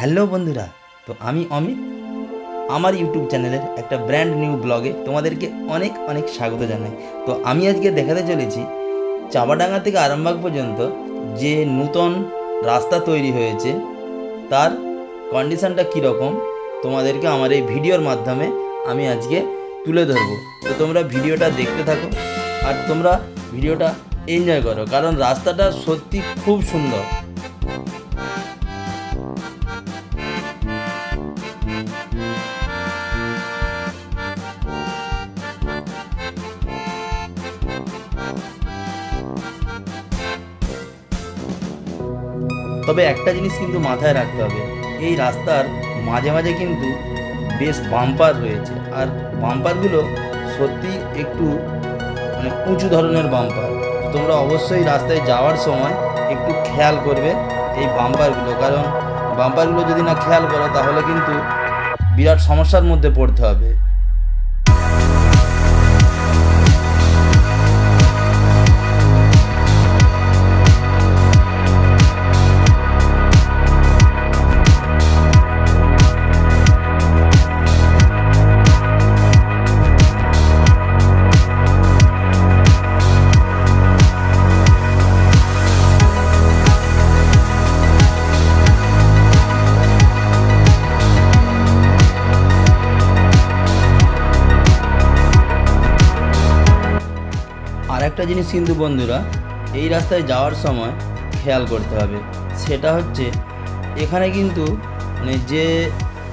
Hello বন্ধুরা, তো আমি অমিত। আমার ইউটিউব চ্যানেলের একটা ব্র্যান্ড নিউ ব্লগে তোমাদেরকে অনেক অনেক স্বাগত জানাই। তো আমি আজকে দেখাতে চলেছি চাপাডাঙ্গা থেকে আরামবাগ পর্যন্ত যে নূতন রাস্তা তৈরি হয়েছে তার কন্ডিশনটা কীরকম তোমাদেরকে আমার এই ভিডিওর মাধ্যমে আমি আজকে তুলে ধরবো। তো তোমরা ভিডিওটা দেখতে থাকো আর তোমরা ভিডিওটা এনজয় করো, কারণ রাস্তাটা সত্যি খুব সুন্দর। তবে একটা জিনিস কিন্তু মাথায় রাখতে হবে, এই রাস্তার মাঝে মাঝে কিন্তু বেশ বাম্পার রয়েছে, আর বাম্পারগুলো সত্যি একটু উঁচু ধরনের বাম্পার। তোমরা অবশ্যই রাস্তায় যাওয়ার সময় একটু খেয়াল করবে এই বাম্পারগুলো, কারণ বাম্পারগুলো যদি না খেয়াল করো তাহলে কিন্তু বিরাট সমস্যার মধ্যে পড়তে হবে। আর একটা জিনিস কিন্তু বন্ধুরা এই রাস্তায় যাওয়ার সময় খেয়াল করতে হবে, সেটা হচ্ছে এখানে কিন্তু যে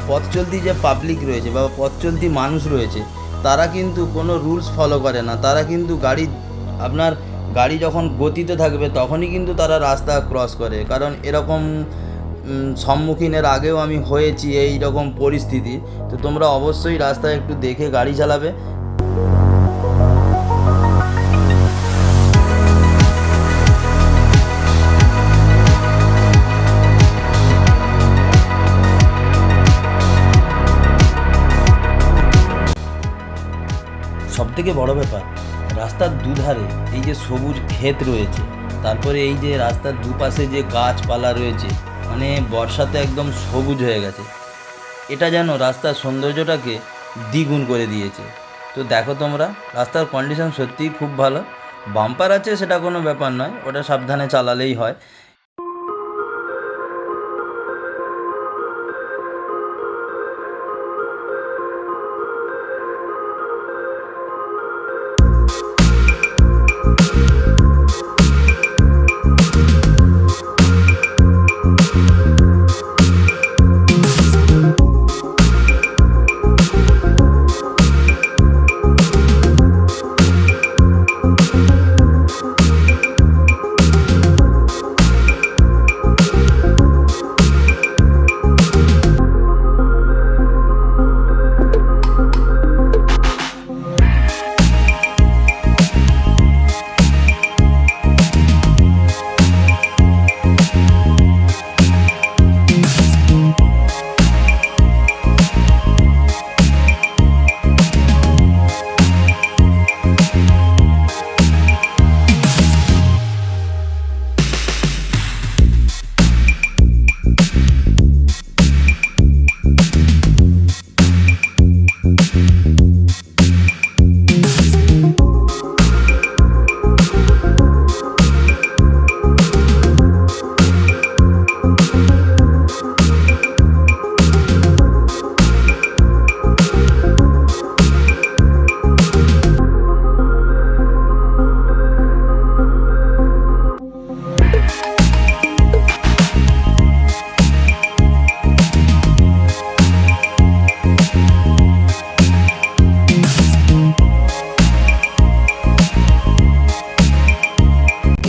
পথ চলতি যে পাবলিক রয়েছে বা পথ চলতি মানুষ রয়েছে তারা কিন্তু কোনো রুলস ফলো করে না। তারা কিন্তু আপনার গাড়ি যখন গতিতে থাকবে তখনই কিন্তু তারা রাস্তা ক্রস করে, কারণ এরকম সম্মুখীনের আগেও আমি হয়েছি এই রকম পরিস্থিতি। তো তোমরা অবশ্যই রাস্তায় একটু দেখে গাড়ি চালাবে। সবথেকে বড় ব্যাপার, রাস্তার দুধারে এই যে সবুজ ক্ষেত রয়েছে, তারপরে এই যে রাস্তার দুপাশে যে গাছপালা রয়েছে, বর্ষাতে একদম সবুজ হয়ে গেছে, এটা যেন রাস্তার সৌন্দর্যটাকে দ্বিগুণ করে দিয়েছে। তো দেখো তোমরা, রাস্তার কন্ডিশন সত্যিই খুব ভালো। বাম্পার আছে সেটা কোনো ব্যাপার নয়, ওটা সাবধানে চালালেই হয়।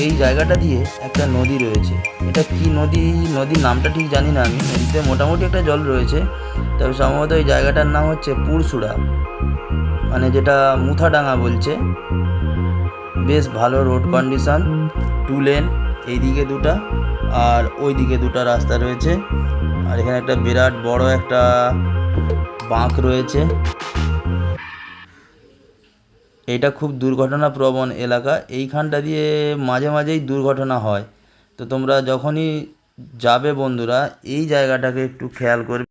এই জায়গাটা দিয়ে একটা নদী রয়েছে, এটা কি নদী, নদীর নামটা ঠিক জানি না আমি। নদীতে মোটামুটি একটা জল রয়েছে, তবে সম্ভবত এই জায়গাটার নাম হচ্ছে পুরসুড়া, যেটা মুথাডাঙ্গা বলছে। বেশ ভালো রোড কন্ডিশন, 2 লেন, এইদিকে দুটা আর ওই দিকে দুটা রাস্তা রয়েছে। আর এখানে একটা বিরাট বড় একটা বাঁক রয়েছে। এটা খুব দুর্ঘটনা প্রবণ এলাকা, এইখানটা দিয়ে মাঝে মাঝেই দুর্ঘটনা হয়। তো তোমরা যখনই যাবে বন্ধুরা এই জায়গাটাকে একটু খেয়াল করবে।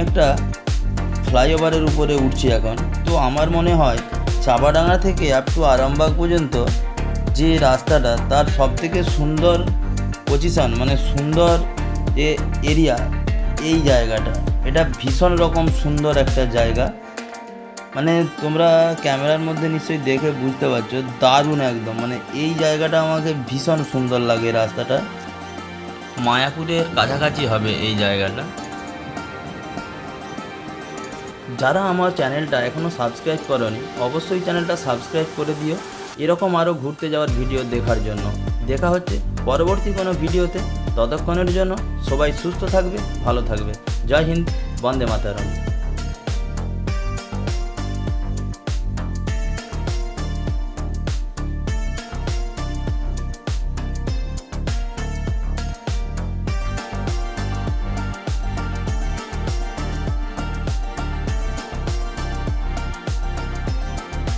একটা ফ্লাইওভারের উপরে উঠছি এখন। তো আমার মনে হয় চাপাডাঙ্গা থেকে আপ টু আরামবাগ পর্যন্ত যে রাস্তাটা তার সবথেকে সুন্দর পজিশন মানে সুন্দর যে এরিয়া এই জায়গাটা, এটা ভীষণ রকম সুন্দর একটা জায়গা। মানে তোমরা ক্যামেরার মধ্যে নিশ্চয়ই দেখে বুঝতে পারছো, দারুণ একদম। মানে এই জায়গাটা আমাকে ভীষণ সুন্দর লাগে। রাস্তাটা মায়াপুরের কাছাকাছি হবে এই জায়গাটা। যারা আমার চ্যানেলটা এখনও সাবস্ক্রাইব করোনি অবশ্যই চ্যানেলটা সাবস্ক্রাইব করে দিও এরকম আরও ঘুরতে যাওয়ার ভিডিও দেখার জন্য। দেখা হচ্ছে পরবর্তী কোনো ভিডিওতে। ততক্ষণের জন্য সবাই সুস্থ থাকবে, ভালো থাকবে। জয় হিন্দ, বন্দে মাতরম।